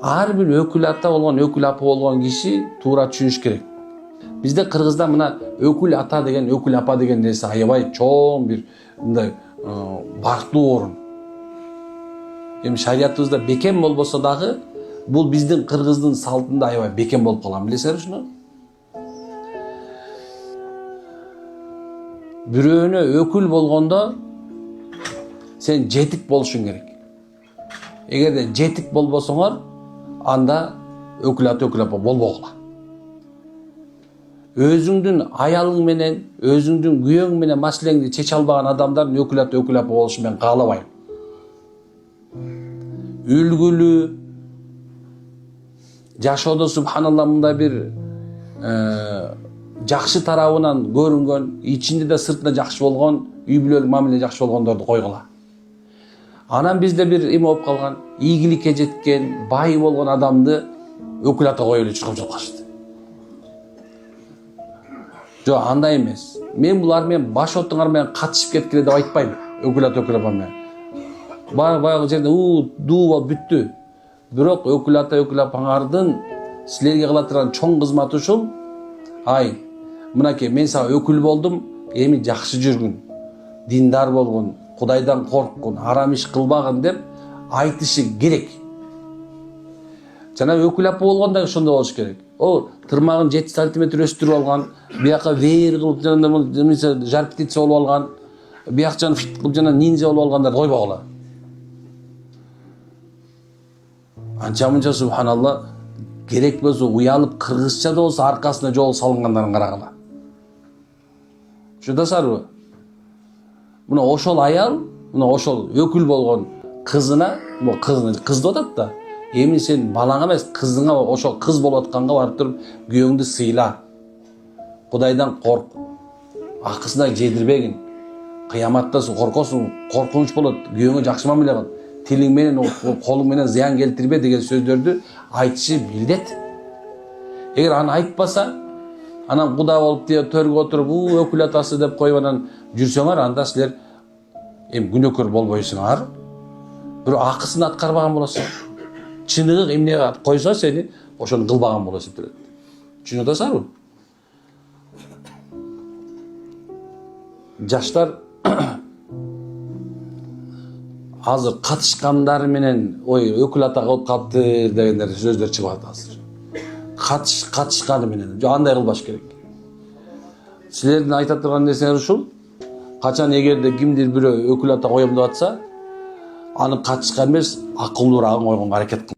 ар бир өкүл ата болгон, өкүл апа болгон киши туура түшүнүш керек. Бизде Кыргызда мына өкүл ата деген, өкүл апа деген нерсе аябай чоң бир мындай бактуу орун. Эми шариятыбызда бекем болбосо дагы, бул биздин кыргыздын салтында аябай бекем болуп калган. Билесиңер ушуну? Бирөөнө өкүл болгондо сен жетик болушуң керек. Эгерде жетик болбосоңор, анда өкүл ата, өкүл апа болбогула. Өзүңдүн аялың менен, өзүңдүн күйөөң менен маселеңди чече албаган адамдардын өкүл ата, өкүл апа болушун мен каалабайм. Үлгүлүү, жашоодо субханалла мындай бир жакшы тарабынан көрүнгөн, ичинде да сыртында жакшы болгон, үй бүлөлүк мамиле жакшы болгондорду койгула. Анан бизде бир эме болуп калган, ийгиликке жеткен, бай болгон адамды өкүл ата коюп эле чуркап жатканышты. Жок, андай эмес. Мен булар менен баш отуңар менен катышып кеткиле деп айтпайм. Өкүл ата, өкүл апа менен. Баягы жерде дуу болуп бүттү. Бирок өкүл ата, өкүл апаңардын силерге кыла турган чоң кызматы ушул. Ай, мынакей мен сага өкүл болдум, эми жакшы жүргүн, диндар болгон, Кудайдан корккун, арам иш кылбагын деп айтышы керек. Жана өкүл апа болгондо ошондой болуш керек. О, тырмагын 7 сантиметр өстүрүп алган, бияка веер кылып жана жар птица болуп алган, бияк жана ниндзя болуп алгандар койбогула. Анча мынча субханалла, керек болсо уялып кыргызча да болсо аркасына жол салынгандарын карагыла. Чудасарбы? Мына ошол аял, мына ошол өкүл болгон кызына, кыз деп атат да. Эми сен балаңа эмес, кызыңа, ошол кыз болуп атканга барып туруп күйөөңдү сыйла. Кудайдан корк. Акысына жедирбегин. Кыяматта коркосуң, коркунуч болот. Күйөөңө жакшы мамиле кыл. Тилиң менен, колуң менен зыян келтирбе деген сөздөрдү айтышы билдет. Эгер аны айтпаса, анан куда болуп төргө отуруп, өкүл атасы деп коюп анан жүрсөңөр, анда силер эми күнөөкөр болбойсуңар. Бирок акысын аткарбаган болосуң. Чыныгы эмне койсо сени ошону кылбаган болуп эсептелет. Түшүнүп атасыңарбы? Жаштар азыр катышкандар менен ой өкүл ата кылып калыптыр дегендер сөздөр чыгып атат азыр. Катышканы менен. Жок, андай кылбаш керек. Силердин айта турган нерсеңер ушул. Качан эгерде кимдир бирөө өкүл ата коем деп атса, аны катышкан эмес, акылдуураак койгонго аракет кыл.